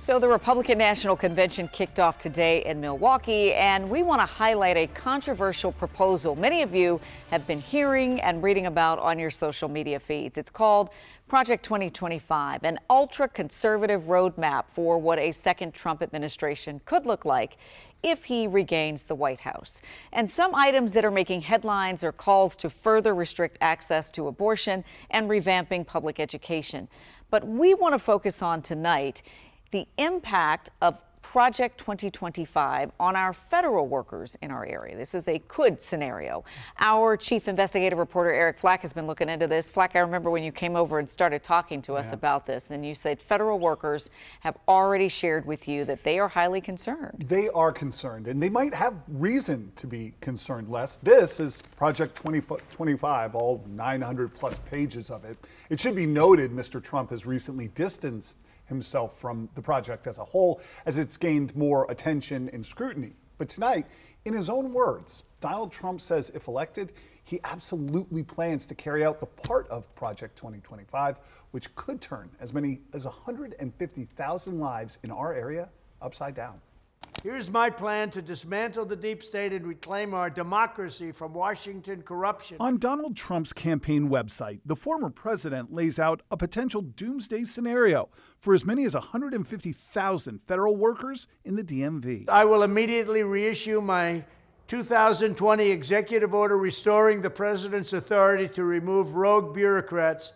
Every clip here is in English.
So the Republican National Convention kicked off today in Milwaukee, and we want to highlight a controversial proposal many of you have been hearing and reading about on your social media feeds. It's called Project 2025, an ultra-conservative roadmap for what a second Trump administration could look like if he regains the White House. And some items that are making headlines are calls to further restrict access to abortion and revamping public education. But we want to focus on tonight the impact of Project 2025 on our federal workers in our area. This is a could scenario. Our chief investigative reporter, Eric Flack, has been looking into this. Flack, I remember when you came over and started talking to us about this, and you said federal workers have already shared with you that they are highly concerned. They are concerned, and they might have reason to be concerned, Les. This is Project 2025, all 900 plus pages of it. It should be noted Mr. Trump has recently distanced himself from the project as a whole, as it's gained more attention and scrutiny. But tonight, in his own words, Donald Trump says if elected, he absolutely plans to carry out the part of Project 2025, which could turn as many as 150,000 lives in our area upside down. Here's my plan to dismantle the deep state and reclaim our democracy from Washington corruption. On Donald Trump's campaign website, the former president lays out a potential doomsday scenario for as many as 150,000 federal workers in the DMV. I will immediately reissue my 2020 executive order restoring the president's authority to remove rogue bureaucrats,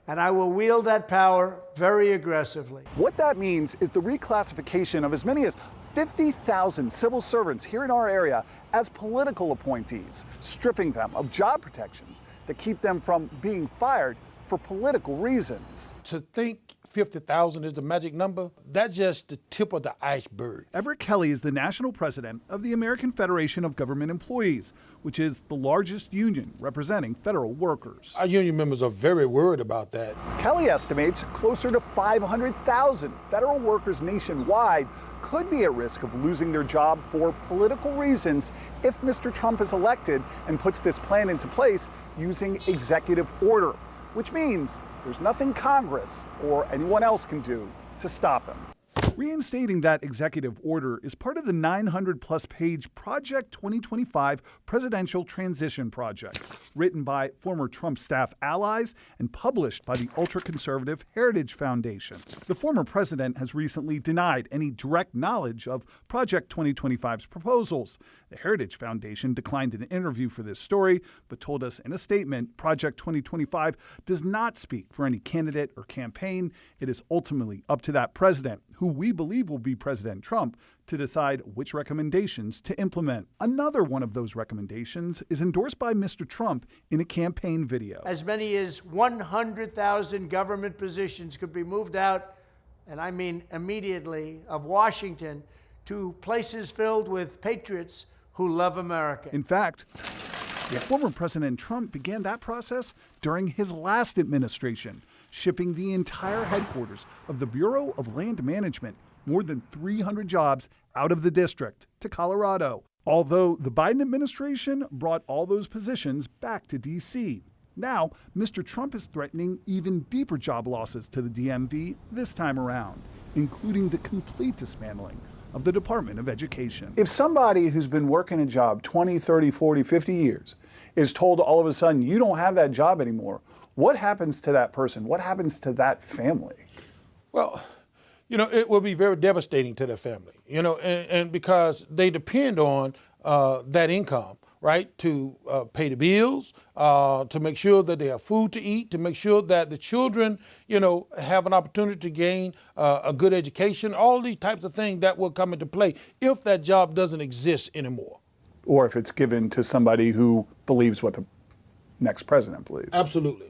and I will wield that power very aggressively. What that means is the reclassification of as many as 50,000 civil servants here in our area as political appointees, stripping them of job protections that keep them from being fired for political reasons. To think 50,000 is the magic number, that's just the tip of the iceberg. Everett Kelly is the national president of the American Federation of Government Employees, which is the largest union representing federal workers. Our union members are very worried about that. Kelly estimates closer to 500,000 federal workers nationwide could be at risk of losing their job for political reasons if Mr. Trump is elected and puts this plan into place using executive order, which means there's nothing Congress or anyone else can do to stop him. Reinstating that executive order is part of the 900-plus page Project 2025 Presidential Transition Project, written by former Trump staff allies and published by the ultra-conservative Heritage Foundation. The former president has recently denied any direct knowledge of Project 2025's proposals. The Heritage Foundation declined an interview for this story, but told us in a statement Project 2025 does not speak for any candidate or campaign. It is ultimately up to that president, who we believe will be President Trump, to decide which recommendations to implement. Another one of those recommendations is endorsed by Mr. Trump in a campaign video. As many as 100,000 government positions could be moved out, and I mean immediately, of Washington to places filled with patriots who love America. In fact, former President Trump began that process during his last administration, shipping the entire headquarters of the Bureau of Land Management, more than 300 jobs, out of the district to Colorado. Although the Biden administration brought all those positions back to D.C. Now, Mr. Trump is threatening even deeper job losses to the DMV this time around, including the complete dismantling of the Department of Education. If somebody who's been working a job 20, 30, 40, 50 years is told all of a sudden you don't have that job anymore, what happens to that person? What happens to that family? Well, it will be very devastating to their family, and because they depend on that income, right, to pay the bills, to make sure that they have food to eat, to make sure that the children, have an opportunity to gain a good education, all these types of things that will come into play if that job doesn't exist anymore. Or if it's given to somebody who believes what the next president believes. Absolutely.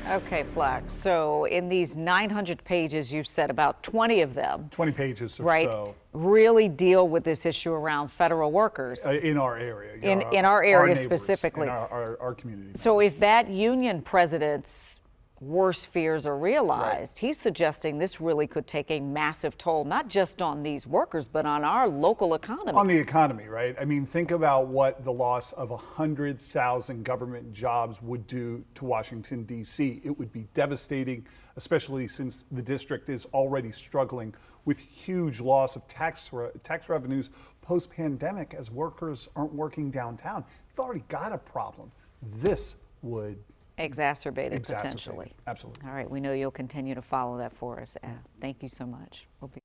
Okay, Flack. So in these 900 pages, you've said about 20 of them. 20 pages or right, so. Really deal with this issue around federal workers. In our area. In our area neighbors, specifically. In our community. So if that union president's worst fears are realized. He's suggesting this really could take a massive toll, not just on these workers, but on our local economy. On the economy, right? I mean, think about what the loss of 100,000 government jobs would do to Washington, D.C. It would be devastating, especially since the district is already struggling with huge loss of tax revenues post-pandemic as workers aren't working downtown. We've already got a problem. This would Exacerbate it potentially. Absolutely. All right, we know you'll continue to follow that for us. Thank you so much. We'll be